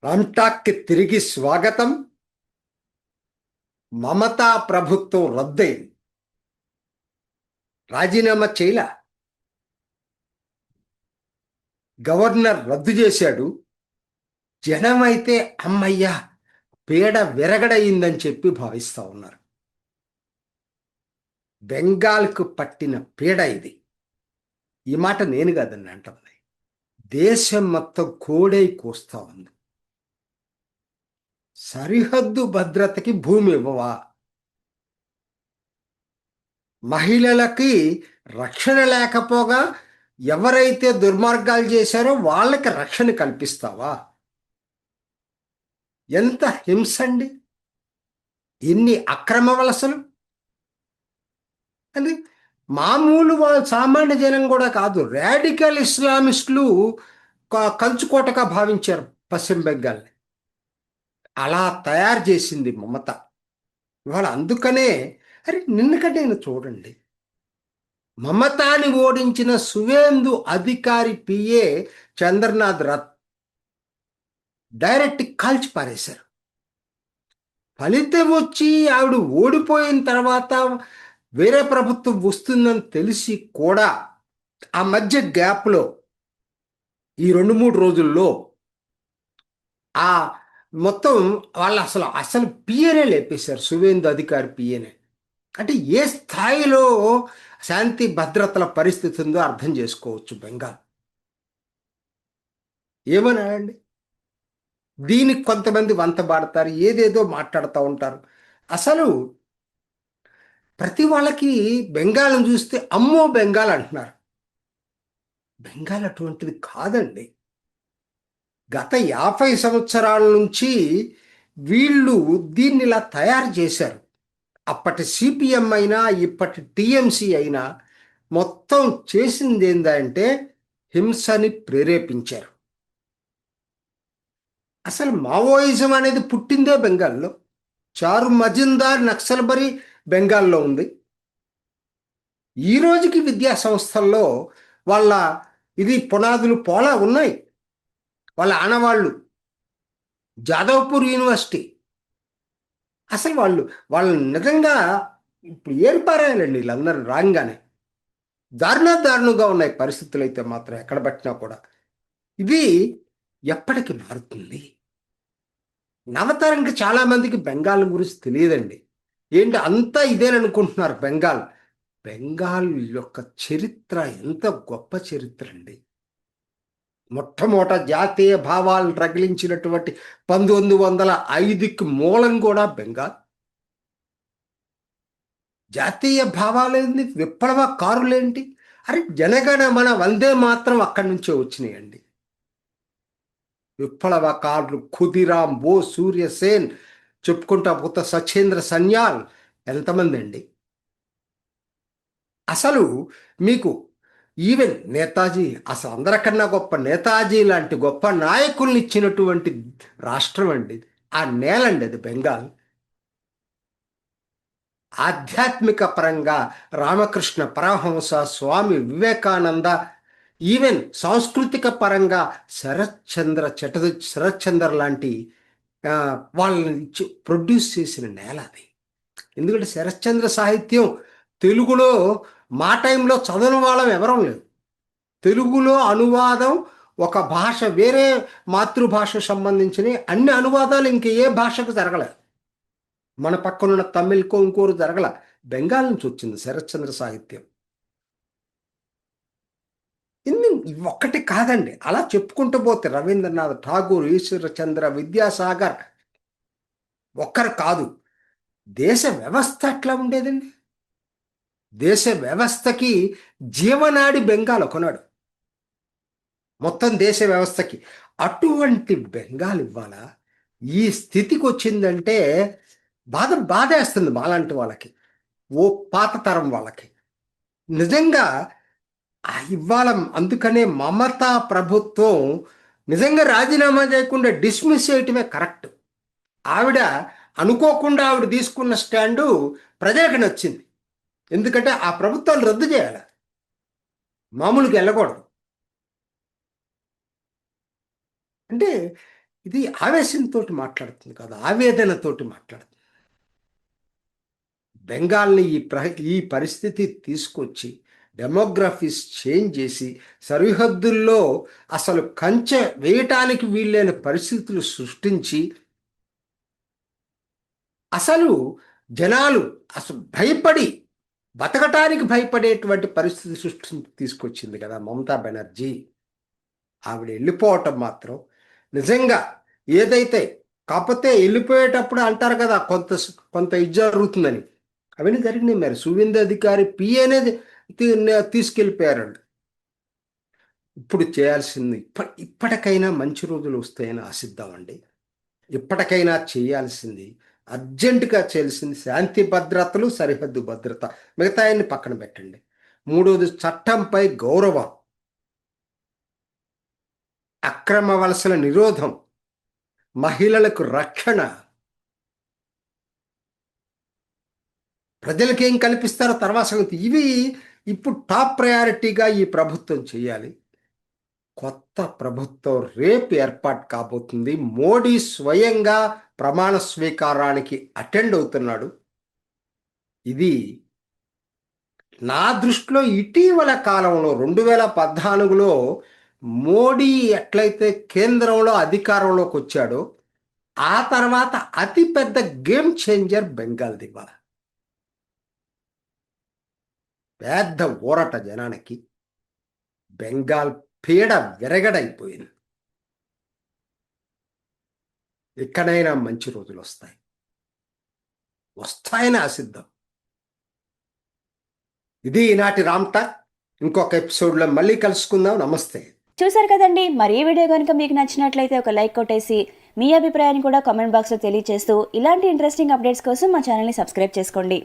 రామ్టాక్కి తిరిగి స్వాగతం. మమతా ప్రభుత్వం రద్దయింది. రాజీనామా చేయలా, గవర్నర్ రద్దు చేశాడు. జనం అయితే అమ్మయ్యా పీడ విరగడయిందని చెప్పి భావిస్తా ఉన్నారు. బెంగాల్కు పట్టిన పీడ ఇది. ఈ మాట నేను కాదండి అంటుంది. దేశం మొత్తం కోడై కూస్తా ఉంది. సరిహద్దు భద్రతకి భూమి ఇవ్వవా? మహిళలకి రక్షణ లేకపోగా ఎవరైతే దుర్మార్గాలు చేశారో వాళ్ళకి రక్షణ కల్పిస్తావా? ఎంత హింస అండి! ఎన్ని అక్రమ వలసలు! అది మామూలు సామాన్య జనం కూడా కాదు, రాడికల్ ఇస్లామిస్టులు కంచుకోటగా భావించారు పశ్చిమ బెంగాల్ని. అలా తయారు చేసింది మమత. ఇవాళ అందుకనే నిన్నకంటే నేను చూడండి, మమతాని ఓడించిన సువేందు అధికారి పిఏ చంద్రనాథ్ రథ్ డైరెక్ట్ కాల్చి పారేశారు. ఫలితం వచ్చి ఆవిడ ఓడిపోయిన తర్వాత వేరే ప్రభుత్వం వస్తుందని తెలిసి కూడా ఆ మధ్య గ్యాప్లో ఈ 2-3 రోజుల్లో ఆ మొత్తం వాళ్ళు అసలు పిఏనే లేపేశారు, సువేందు అధికారి పిఏనే. అంటే ఏ స్థాయిలో శాంతి భద్రతల పరిస్థితి ఉందో అర్థం చేసుకోవచ్చు బెంగాల్. ఏమన్నాడండి? దీనికి కొంతమంది వంతబాడతారు, ఏదేదో మాట్లాడుతూ ఉంటారు. అసలు ప్రతి వాళ్ళకి బెంగాల్ని చూస్తే అమ్మో బెంగాల్ అంటున్నారు. బెంగాల్ అటువంటిది కాదండి. గత 50 సంవత్సరాల నుంచి వీళ్ళు దీన్ని ఇలా తయారు చేశారు. అప్పటి సిపిఎం అయినా ఇప్పటి టిఎంసి అయినా మొత్తం చేసింది ఏంటంటే హింసని ప్రేరేపించారు. అసలు మావోయిజం అనేది పుట్టిందే బెంగాల్లో. చారు మజుందార్ నక్సల్బరీ బెంగాల్లో ఉంది. ఈ రోజుకి విద్యా సంస్థల్లో వాళ్ళ పునాదులు పోలా ఉన్నాయి. వాళ్ళ ఆనవాళ్ళు జాదవ్పూర్ యూనివర్సిటీ. అసలు వాళ్ళు నిజంగా ఇప్పుడు ఏర్పారాయాలండి వీళ్ళందరూ రాగానే. దారుణంగా ఉన్నాయి పరిస్థితులు అయితే మాత్రం ఎక్కడ పట్టినా కూడా. ఇది ఎప్పటికి మారుతుంది? నవతరంకి చాలా మందికి బెంగాల్ గురించి తెలియదండి. ఏంటి అంతా ఇదేననుకుంటున్నారు. బెంగాల్ యొక్క చరిత్ర ఎంత గొప్ప చరిత్ర అండి. మొట్టమొదట జాతీయ భావాలు రగిలించినటువంటి 1905కి మూలం కూడా బెంగాల్. జాతీయ భావాలేంది, విప్లవకారులేంటి? జనగణ మన వందే మాత్రం అక్కడి నుంచే వచ్చినాయండి. విప్లవకారులు ఖుదీరాం బోస్, సూర్యసేన్, చెప్పుకుంటా పోత సచేంద్ర సన్యాల్, ఎంతమంది అండి. అసలు మీకు ఈవెన్ నేతాజీ, అసలు అందరికన్నా గొప్ప నేతాజీ లాంటి గొప్ప నాయకుల్ని ఇచ్చినటువంటి రాష్ట్రం అండి. ఆ నేలండి అది బెంగాల్. ఆధ్యాత్మిక పరంగా రామకృష్ణ పరమహంస, స్వామి వివేకానంద, ఈవెన్ సాంస్కృతిక పరంగా శరత్చంద్ర లాంటి వాళ్ళని ప్రొడ్యూస్ చేసిన నేల అది. ఎందుకంటే శరత్చంద్ర సాహిత్యం తెలుగులో మా టైంలో చదవని వాళ్ళం ఎవరం లేదు. తెలుగులో అనువాదం ఒక భాష, వేరే మాతృభాష సంబంధించిన అన్ని అనువాదాలు ఇంక ఏ భాషకు జరగలేదు. మన పక్కనున్న తమిళ్కో ఇంకోరు జరగల. బెంగాల్ నుంచి వచ్చింది శరత్చంద్ర సాహిత్యం. ఒక్కటి కాదండి, అలా చెప్పుకుంటూ పోతే రవీంద్రనాథ్ ఠాగూర్, ఈశ్వరచంద్ర, విద్యాసాగర్ ఒక్కరు కాదు. దేశ వ్యవస్థ ఎట్లా ఉండేదండి? దేశ వ్యవస్థకి జీవనాడి బెంగాల్ ఒకనాడు, మొత్తం దేశ వ్యవస్థకి. అటువంటి బెంగాల్ ఇవాళ ఈ స్థితికి వచ్చిందంటే బాధేస్తుంది మాలాంటి వాళ్ళకి, ఓ పాత తరం వాళ్ళకి. నిజంగా ఇవాళ అందుకనే మమతా ప్రభుత్వం నిజంగా రాజీనామా చేయకుండా డిస్మిస్ చేయటమే కరెక్ట్. ఆవిడ అనుకోకుండా ఆవిడ తీసుకున్న స్టాండు ప్రజలకు నచ్చింది. ఎందుకంటే ఆ ప్రభుత్వాలు రద్దు చేయాలి, మామూలుగా వెళ్ళకూడదు. అంటే ఇది ఆవేశంతో మాట్లాడుతుంది కాదు, ఆవేదనతోటి మాట్లాడుతుంది. బెంగాల్ని ఈ పరిస్థితి తీసుకొచ్చి డెమోగ్రఫీస్ చేంజ్ చేసి సరిహద్దుల్లో అసలు కంచె వేయటానికి వీలైన పరిస్థితులు సృష్టించి అసలు జనాలు అసలు భయపడి బతకటానికి భయపడేటువంటి పరిస్థితి తీసుకొచ్చింది కదా మమతా బెనర్జీ. ఆవిడ వెళ్ళిపోవటం మాత్రం నిజంగా ఏదైతే, కాకపోతే వెళ్ళిపోయేటప్పుడు అంటారు కదా కొంత కొంత ఇది జరుగుతుందని, అవన్నీ జరిగినాయి. మరి సువేందు అధికారి పిఏనే తీసుకెళ్ళిపోయారండి. ఇప్పుడు చేయాల్సింది ఇప్పటికైనా మంచి రోజులు వస్తాయని ఆశిద్దామండి. ఇప్పటికైనా చేయాల్సింది, అర్జెంటుగా చేయాల్సింది శాంతి భద్రతలు, సరిహద్దు భద్రత, మిగతా ఆయన్ని పక్కన పెట్టండి. మూడోది చట్టంపై గౌరవం, అక్రమ వలసల నిరోధం, మహిళలకు రక్షణ, ప్రజలకి ఏం కల్పిస్తారో తర్వాత సంగతి. ఇవి ఇప్పుడు టాప్ ప్రయారిటీగా ఈ ప్రభుత్వం చేయాలి. కొత్త ప్రభుత్వం రేపు ఏర్పాటు కాబోతుంది. మోడీ స్వయంగా ప్రమాణ స్వీకారానికి అటెండ్ అవుతున్నాడు. ఇది నా దృష్టిలో ఇటీవల కాలంలో 2014లో మోడీ ఎట్లయితే కేంద్రంలో అధికారంలోకి వచ్చాడో ఆ తర్వాత అతిపెద్ద గేమ్ చేంజర్ బెంగాల్ దివాళ. పెద్ద ఊరట జనానికి. బెంగాల్ పీడ విరగడైపోయింది. ఎక్కడైనా మంచి రోజులు వస్తాయని ఆశిద్దాం. ఇది ఈనాటి రామ్ టాక్. ఇంకొక ఎపిసోడ్లో మళ్ళీ కలుసుకుందాం. నమస్తే. చూసారు కదండి, మరి ఈ వీడియో కనుక మీకు నచ్చినట్లయితే ఒక లైక్ కొట్టేసి మీ అభిప్రాయాన్ని కూడా కామెంట్ బాక్స్లో తెలియజేస్తూ ఇలాంటి ఇంట్రెస్టింగ్ అప్డేట్స్ కోసం మా ఛానల్ని సబ్స్క్రైబ్ చేసుకోండి.